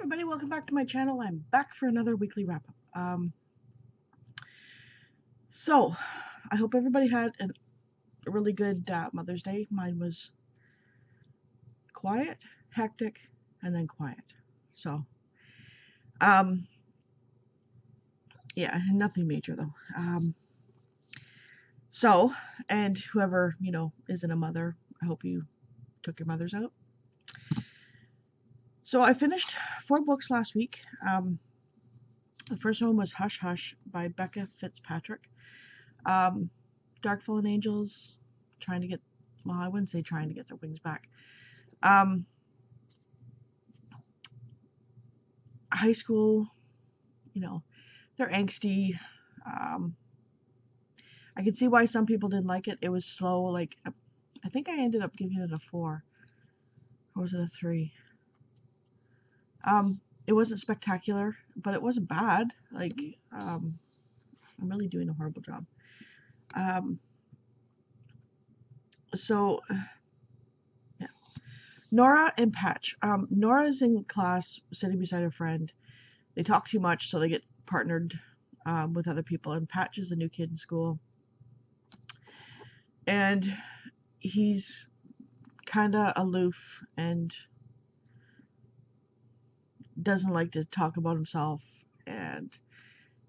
Everybody, welcome back to my channel. I'm back for another weekly wrap-up. So I hope everybody had a really good Mother's Day. Mine was quiet, hectic, and then quiet. So yeah, nothing major though. And whoever isn't a mother, I hope you took your mothers out. So I finished 4 books last week. The first one was Hush Hush by Becca Fitzpatrick. Dark Fallen Angels, trying to get, well, I wouldn't say trying to get their wings back. High school, they're angsty. I could see why some people didn't like it. It was slow. Like, I think I ended up giving it a 4. Or was it a 3? It wasn't spectacular, but it wasn't bad. Like, I'm really doing a horrible job. So, yeah. Nora and Patch. Nora's in class sitting beside her friend. They talk too much, so they get partnered with other people. And Patch is a new kid in school. And he's kind of aloof and doesn't like to talk about himself. And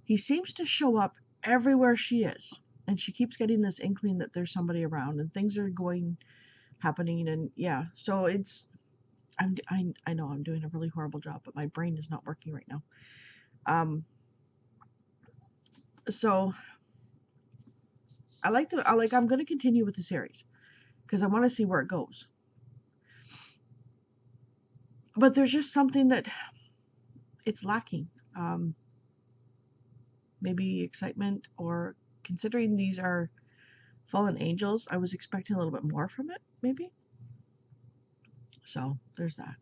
he seems to show up everywhere she is. And she keeps getting this inkling that there's somebody around and things are happening. And yeah, so I know I'm doing a really horrible job, but my brain is not working right now. So I'm going to continue with the series because I want to see where it goes. But there's just something that it's lacking. Maybe excitement, or considering these are fallen angels, I was expecting a little bit more from it, maybe. So there's that.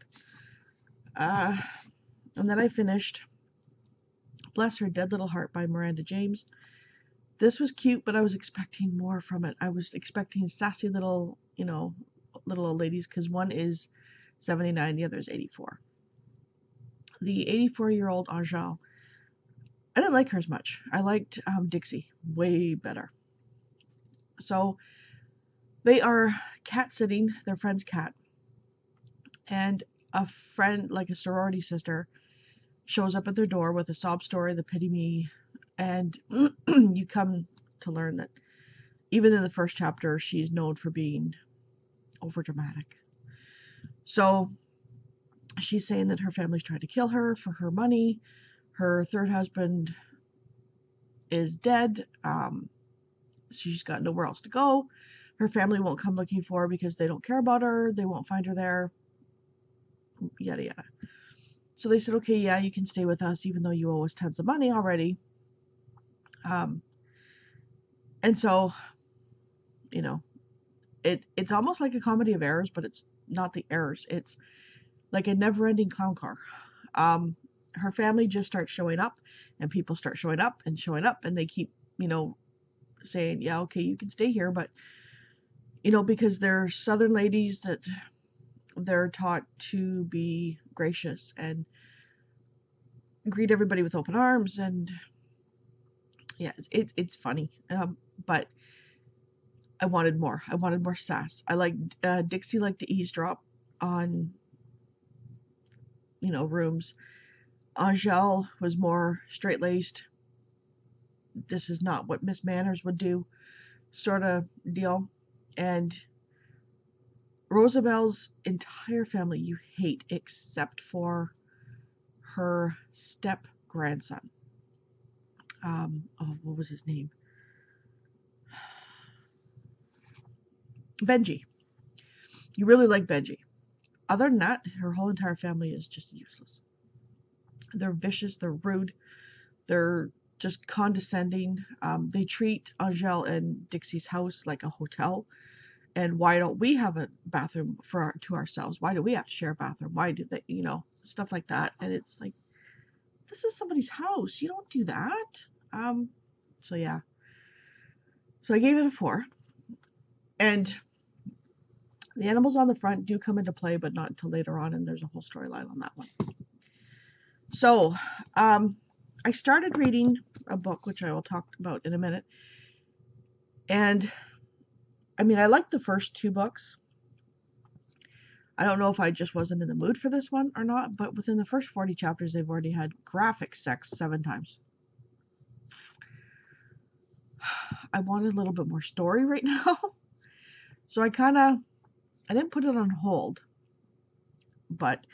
And then I finished Bless Her Dead Little Heart by Miranda James. This was cute, but I was expecting more from it. I was expecting sassy little old ladies, because one is 79, the other is 84. The 84-year-old Angel, I didn't like her as much. I liked Dixie way better. So they are cat sitting, their friend's cat, and a friend, like a sorority sister, shows up at their door with a sob story, the pity me, and you come to learn that even in the first chapter, she's known for being overdramatic. So she's saying that her family's trying to kill her for her money. Her third husband is dead. She's got nowhere else to go. Her family won't come looking for her because they don't care about her. They won't find her there. Yada yada. So they said, okay, yeah, you can stay with us even though you owe us tons of money already. And so, it's almost like a comedy of errors, but it's not the errors. It's like a never-ending clown car. Her family just starts showing up, and people start showing up, and they keep, saying, yeah, okay, you can stay here, but, because they're Southern ladies that they're taught to be gracious and greet everybody with open arms, and yeah, it's funny, but I wanted more. I wanted more sass. I liked Dixie liked to eavesdrop on rooms. Angel was more straight-laced. This is not what Miss Manners would do, sort of deal. And Rosabelle's entire family you hate, except for her step-grandson. What was his name? Benji. You really like Benji. Other than that, her whole entire family is just useless. They're vicious, they're rude, they're just condescending. They treat Angel and Dixie's house like a hotel. And why don't we have a bathroom to ourselves? Why do we have to share a bathroom? Why do they, stuff like that? And it's like, this is somebody's house. You don't do that. So yeah. So I gave it a 4. And the animals on the front do come into play, but not until later on, and there's a whole storyline on that one. So, I started reading a book, which I will talk about in a minute. And I mean, I liked the first two books. I don't know if I just wasn't in the mood for this one or not, but within the first 40 chapters, they've already had graphic sex 7 times. I wanted a little bit more story right now. So I didn't put it on hold, but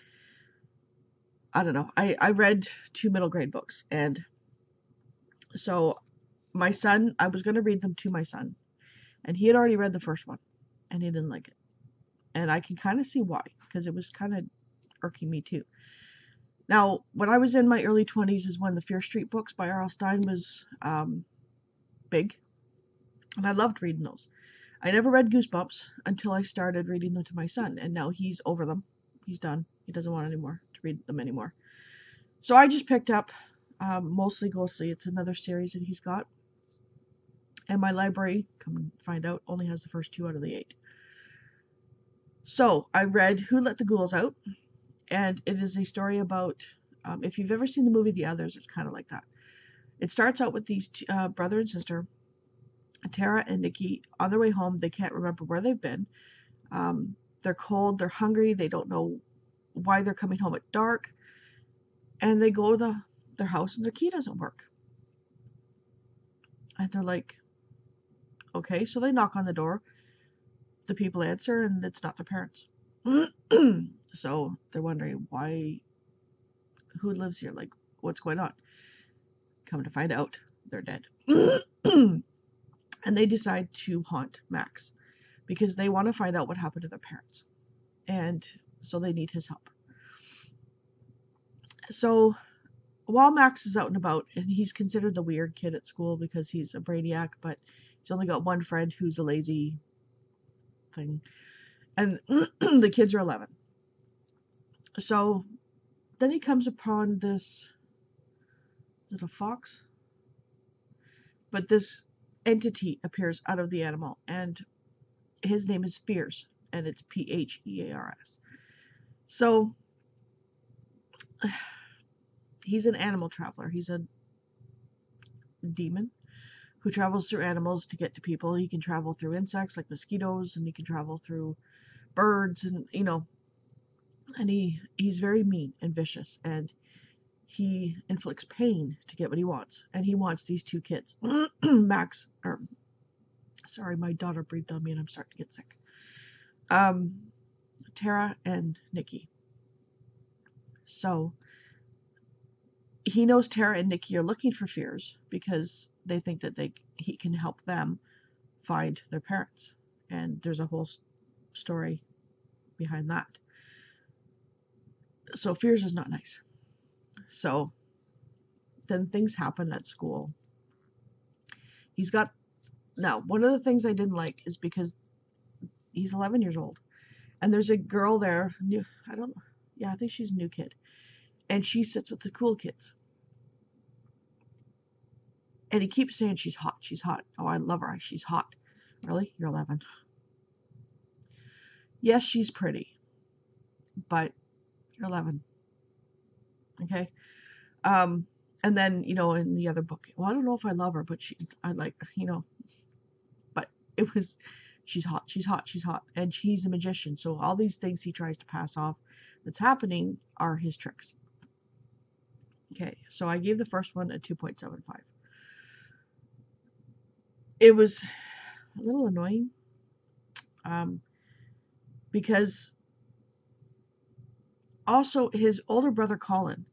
I don't know. I read 2 middle grade books. And so my son, I was going to read them to my son. And he had already read the first one and he didn't like it. And I can kind of see why, because it was kind of irking me too. Now, when I was in my early 20s is when the Fear Street books by R.L. Stine was big. And I loved reading those. I never read Goosebumps until I started reading them to my son. And now he's over them. He's done. He doesn't want anymore to read them anymore. So I just picked up Mostly Ghostly. It's another series that he's got. And my library, come and find out, only has the first 2 out of the 8. So I read Who Let the Ghouls Out, and it is a story about, if you've ever seen the movie The Others, it's kind of like that. It starts out with these brother and sister, Tara and Nikki, on their way home. They can't remember where they've been. They're cold, they're hungry, they don't know why they're coming home at dark, and they go to their house and their key doesn't work. And they're like, okay, so they knock on the door. The people answer, and it's not their parents. So they're wondering who lives here? Like, what's going on? Come to find out, they're dead. And they decide to haunt Max because they want to find out what happened to their parents. And so they need his help. So while Max is out and about, and he's considered the weird kid at school because he's a brainiac, but he's only got one friend who's a lazy thing. And the kids are 11. So then he comes upon this, is it a fox? But this entity appears out of the animal, and his name is Fears, and it's P-H-E-A-R-S. So he's an animal traveler. He's a demon who travels through animals to get to people. He can travel through insects like mosquitoes, and he can travel through birds, and and he's very mean and vicious, and he inflicts pain to get what he wants. And he wants these 2 kids. Sorry, my daughter breathed on me and I'm starting to get sick. Tara and Nikki. So he knows Tara and Nikki are looking for Fears because they think that he can help them find their parents. And there's a whole story behind that. So Fears is not nice. So then things happen at school. Now, one of the things I didn't like is because he's 11 years old. And there's a girl there, I think she's a new kid. And she sits with the cool kids. And he keeps saying she's hot, she's hot. Oh, I love her, she's hot. Really? You're 11. Yes, she's pretty. But you're 11. Okay? And then, in the other book, well, I don't know if I love her, but I like her, but it was, she's hot, she's hot, she's hot. And he's a magician. So all these things he tries to pass off that's happening are his tricks. Okay, so I gave the first one a 2.75. It was a little annoying because also his older brother Colin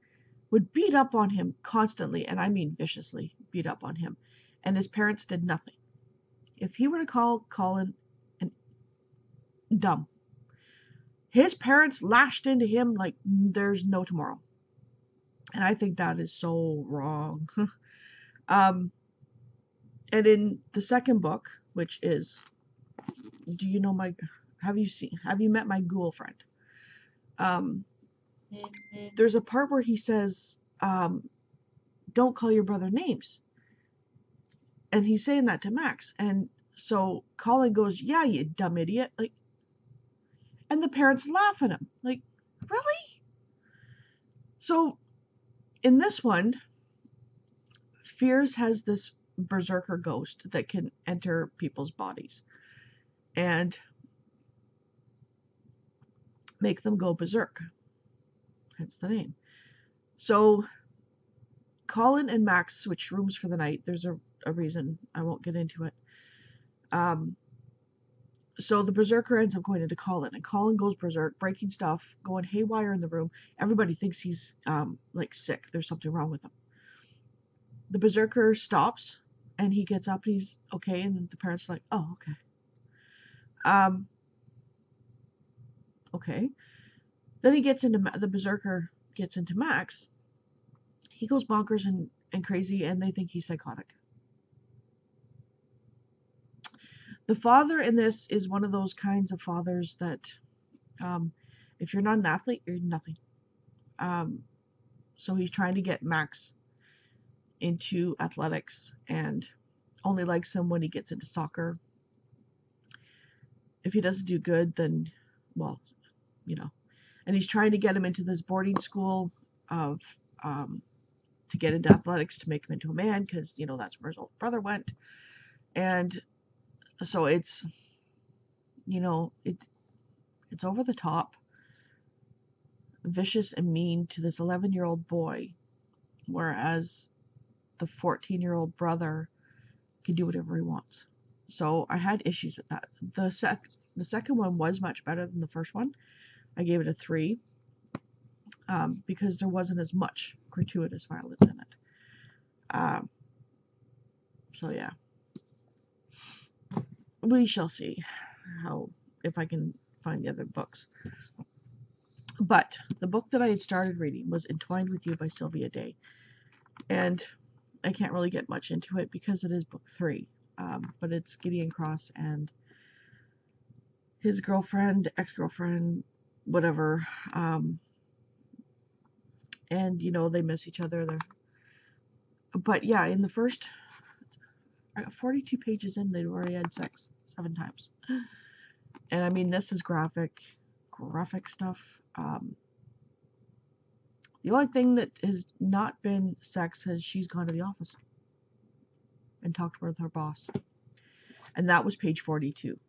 would beat up on him constantly, and I mean viciously beat up on him, and his parents did nothing. If he were to call Colin dumb, his parents lashed into him like there's no tomorrow. And I think that is so wrong. And in the second book, which is, have you met my ghoul friend? There's a part where he says, don't call your brother names. And he's saying that to Max. And so Colin goes, yeah, you dumb idiot. And the parents laugh at him. Like, really? So In this one, Fears has this berserker ghost that can enter people's bodies and make them go berserk. Hence the name. So Colin and Max switch rooms for the night. There's a reason. I won't get into it. So the berserker ends up going into Colin, and Colin goes berserk, breaking stuff, going haywire in the room. Everybody thinks he's like sick. There's something wrong with him. The berserker stops, and he gets up, and he's okay. And the parents are like, "Oh, okay." Okay. Then he gets into the berserker gets into Max. He goes bonkers and crazy, and they think he's psychotic. The father in this is one of those kinds of fathers that, if you're not an athlete, you're nothing. So he's trying to get Max into athletics and only likes him when he gets into soccer. If he doesn't do good, then, well, you know. And he's trying to get him into this boarding school of to get into athletics to make him into a man, because, you know, that's where his older brother went. And so it's, you know, it's over the top, vicious and mean to this 11-year-old boy, whereas the 14-year-old brother can do whatever he wants. So I had issues with that. The second one was much better than the first one. I gave it a 3 because there wasn't as much gratuitous violence in it. So yeah, we shall see if I can find the other books. But the book that I had started reading was Entwined with You by Sylvia Day, and I can't really get much into it because it is book 3. But it's Gideon Cross and his girlfriend, ex-girlfriend, whatever, and you know, they miss each other there. But yeah, in the first 42 pages in, they'd already had sex 7 times. And I mean, this is graphic stuff. The only thing that has not been sex is she's gone to the office and talked with her boss, and that was page 42.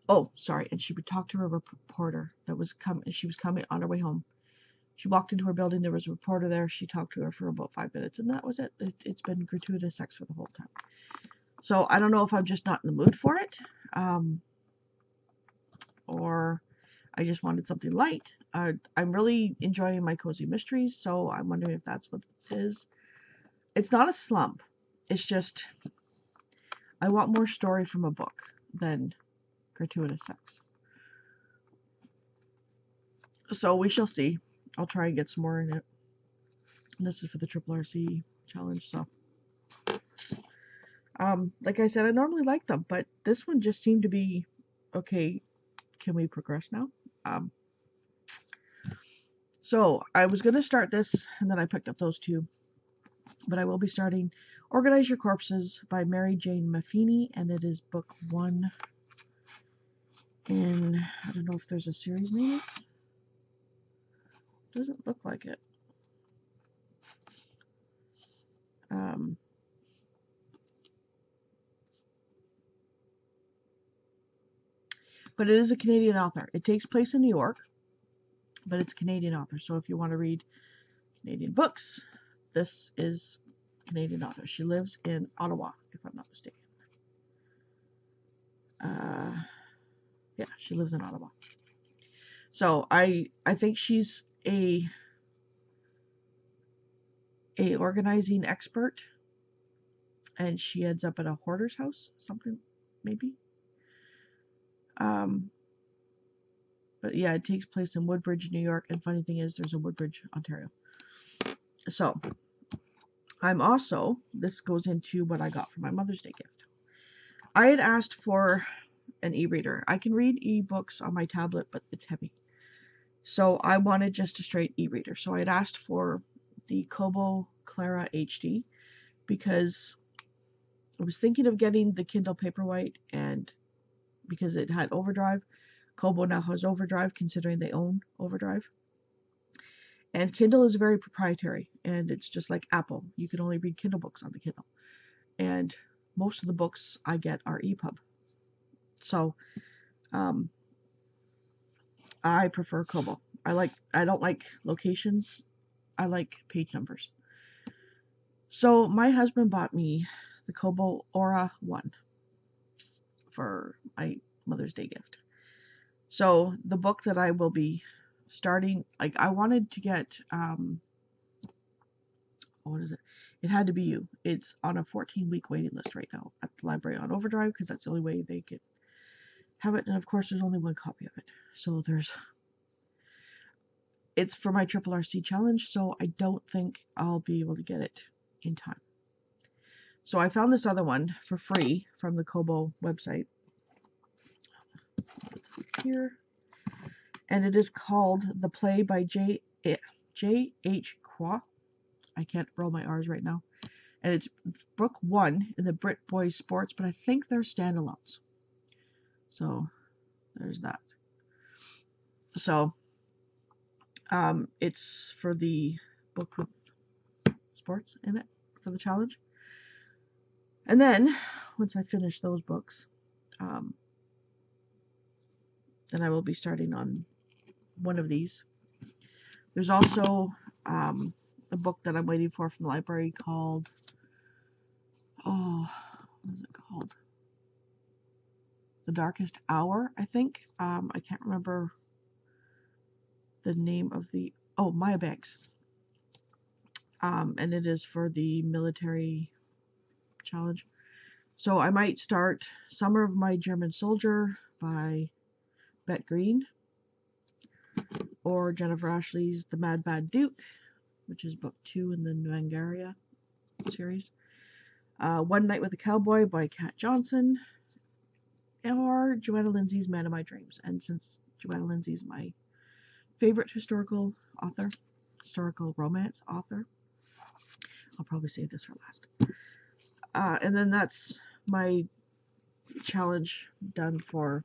Oh, sorry, and she would talk to her reporter that was coming. She was coming on her way home. She walked into her building. There was a reporter there. She talked to her for about 5 minutes, and that was it. It's been gratuitous sex for the whole time. So I don't know if I'm just not in the mood for it, or I just wanted something light. I'm really enjoying my cozy mysteries, so I'm wondering if that's what it is. It's not a slump. It's just I want more story from a book than gratuitous sex. So we shall see. I'll try and get some more in it. And this is for the Triple RC challenge, so. Like I said, I normally like them, but this one just seemed to be, okay, can we progress now? So I was going to start this, and then I picked up those 2. But I will be starting Organize Your Corpses by Mary Jane Maffini, and it is book 1 in, I don't know if there's a series name. Doesn't look like it. But it is a Canadian author. It takes place in New York, but it's a Canadian author. So if you want to read Canadian books, this is Canadian author. She lives in Ottawa, if I'm not mistaken. Yeah, she lives in Ottawa. So I think she's a organizing expert, and she ends up at a hoarder's house, something maybe. But yeah, it takes place in Woodbridge, New York, and funny thing is there's a Woodbridge, Ontario. So I'm also, this goes into what I got for my Mother's Day gift. I had asked for an e-reader. I can read e-books on my tablet, but it's heavy. So I wanted just a straight e-reader. So I had asked for the Kobo Clara HD because I was thinking of getting the Kindle Paperwhite, and because it had Overdrive. Kobo now has Overdrive, considering they own Overdrive. And Kindle is very proprietary, and it's just like Apple. You can only read Kindle books on the Kindle. And most of the books I get are EPUB. So um, I prefer Kobo. I don't like locations. I like page numbers. So my husband bought me the Kobo Aura 1 for my Mother's Day gift. So the book that I will be starting, like I wanted to get, what is it? It Had to Be You. It's on a 14-week waiting list right now at the library on Overdrive because that's the only way they could have it. And of course, there's only one copy of it. So it's for my Triple RC challenge, so I don't think I'll be able to get it in time. So I found this other one for free from the Kobo website. Here. And it is called The Play by J.H. Qua. I can't roll my R's right now. And it's book 1 in the Brit Boys Sports, but I think they're standalones. So there's that. So it's for the book with sports in it for the challenge. And then once I finish those books, then I will be starting on one of these. There's also a book that I'm waiting for from the library called, what is it called? The Darkest Hour, I think. I can't remember the name of the, Maya Banks. And it is for the military challenge. So I might start Summer of My German Soldier by Bet Green, or Jennifer Ashley's The Mad Bad Duke, which is book 2 in the Nwangaria series. One Night with a Cowboy by Kat Johnson, or Joanna Lindsay's Man of My Dreams. And since Joanna Lindsay's my favorite historical romance author, I'll probably save this for last. And then that's my challenge done for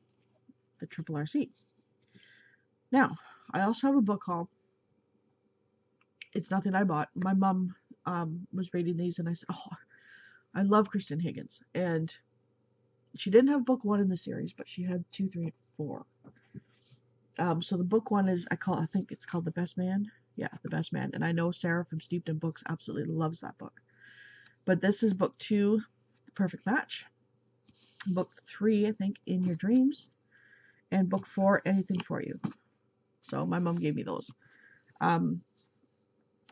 the Triple RC. Now, I also have a book haul. It's nothing I bought. My mom was reading these, and I said, "Oh, I love Kristen Higgins." And she didn't have book 1 in the series, but she had 2, 3, and 4. So the book 1 is, I think it's called The Best Man. Yeah, The Best Man. And I know Sarah from Steeped in Books absolutely loves that book. But this is book 2, The Perfect Match. Book 3, I think, In Your Dreams. And book 4, Anything for You. So my mom gave me those.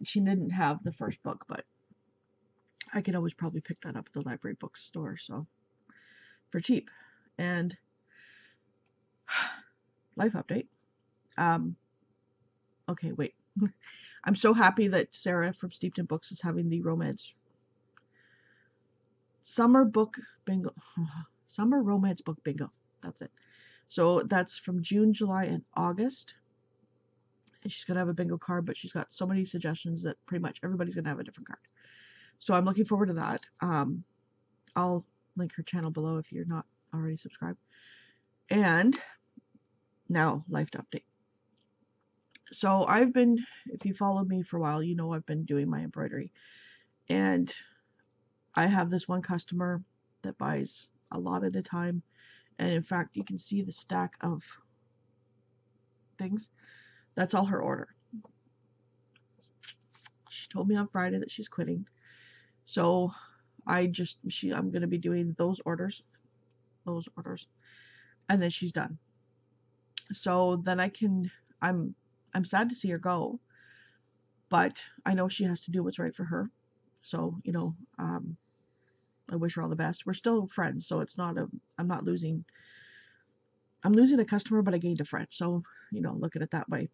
She didn't have the first book, but I could always probably pick that up at the library bookstore, so for cheap. And life update. Okay, wait. I'm so happy that Sarah from Steeped in Books is having the romance summer book bingo. Summer romance book bingo. That's it. So that's from June, July, and August. And she's going to have a bingo card, but she's got so many suggestions that pretty much everybody's going to have a different card. So I'm looking forward to that. I'll link her channel below if you're not already subscribed. And now, life update. So if you followed me for a while, you know I've been doing my embroidery. And I have this one customer that buys a lot at a time. And in fact, you can see the stack of things. That's all her order. She told me on Friday that she's quitting. So I'm going to be doing those orders. And then she's done. So then I'm sad to see her go, but I know she has to do what's right for her. So, I wish her all the best. We're still friends, so I'm losing a customer, but I gained a friend. So, look at it that way.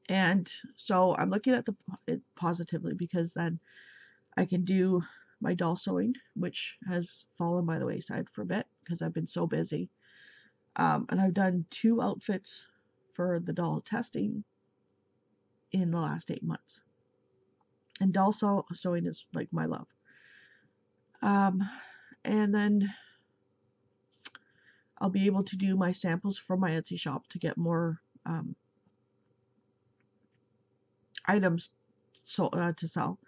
And so I'm looking at it positively, because then I can do my doll sewing, which has fallen by the wayside for a bit because I've been so busy. And I've done 2 outfits for the doll testing in the last 8 months. And doll sewing is like my love. And then I'll be able to do my samples for my Etsy shop to get more items to sell.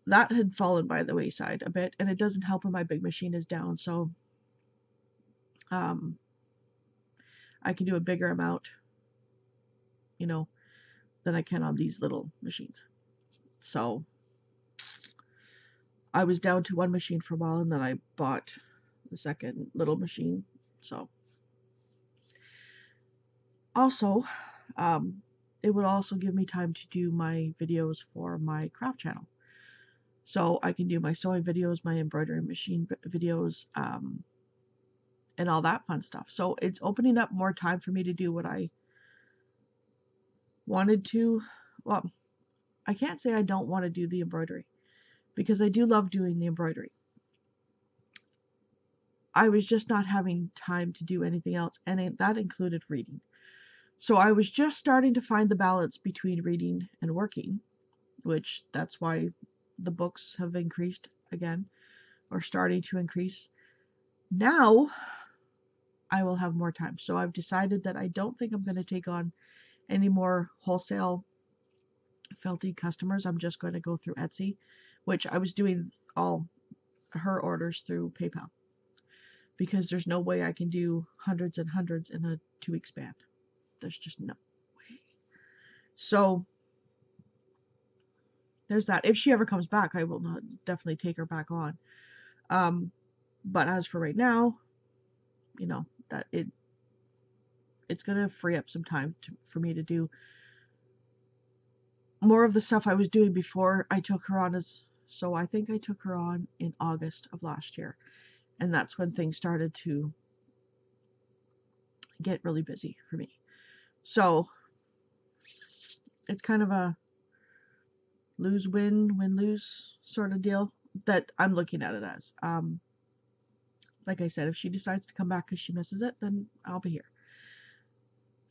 That had fallen by the wayside a bit, and it doesn't help when my big machine is down, so I can do a bigger amount, you know, than I can on these little machines. So I was down to one machine for a while, and then I bought the second little machine. So also, it would also give me time to do my videos for my craft channel. So I can do my sewing videos, my embroidery machine videos, and all that fun stuff. So it's opening up more time for me to do what I wanted to. Well, I can't say I don't want to do the embroidery, because I do love doing the embroidery. I was just not having time to do anything else, and that included reading. So I was just starting to find the balance between reading and working, which that's why the books have increased again, or starting to increase. Now I will have more time. So I've decided that I don't think I'm going to take on any more wholesale felty customers. I'm just going to go through Etsy, which I was doing all her orders through PayPal, because there's no way I can do hundreds and hundreds in a 2-week span. There's just no way. So there's that. If she ever comes back, I will not definitely take her back on. But as for right now, you know, that it's gonna free up some time for me to do more of the stuff I was doing before I took her on. So I think I took her on in August of last year, and that's when things started to get really busy for me. So it's kind of a lose-win, win-lose sort of deal that I'm looking at it as. Like I said, if she decides to come back because she misses it, then I'll be here.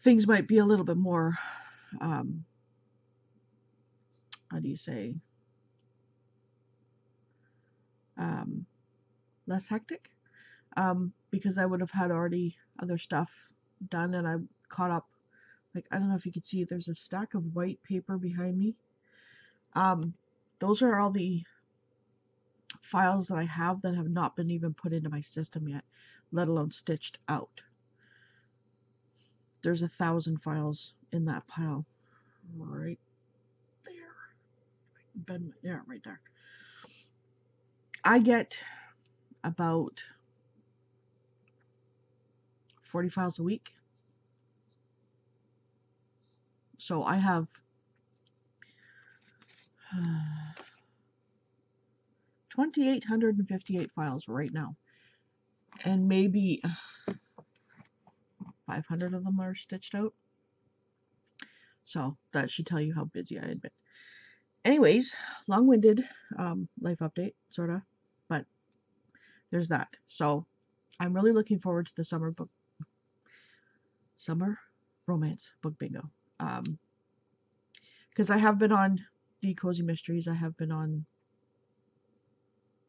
Things might be a little bit more, how do you say, less hectic, because I would have had already other stuff done, and I caught up. Like, I don't know if you can see, there's a stack of white paper behind me. Those are all the files that I have that have not been even put into my system yet, let alone stitched out. There's 1,000 files in that pile right there. Yeah, right there. I get about 40 files a week. So I have 2,858 files right now. And maybe 500 of them are stitched out. So that should tell you how busy I had been. Anyways, long-winded life update, sort of. But there's that. So I'm really looking forward to the summer romance book bingo. Because I have been on the Cozy Mysteries. I have been on,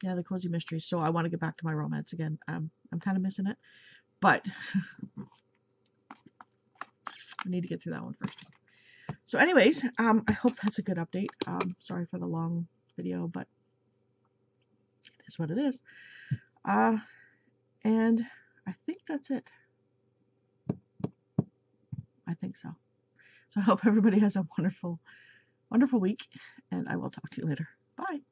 the Cozy Mysteries. So I want to get back to my romance again. I'm kind of missing it. But I need to get through that one first. So anyways, I hope that's a good update. Sorry for the long video, but it is what it is. And I think that's it. I think so. So I hope everybody has a wonderful, wonderful week, and I will talk to you later. Bye.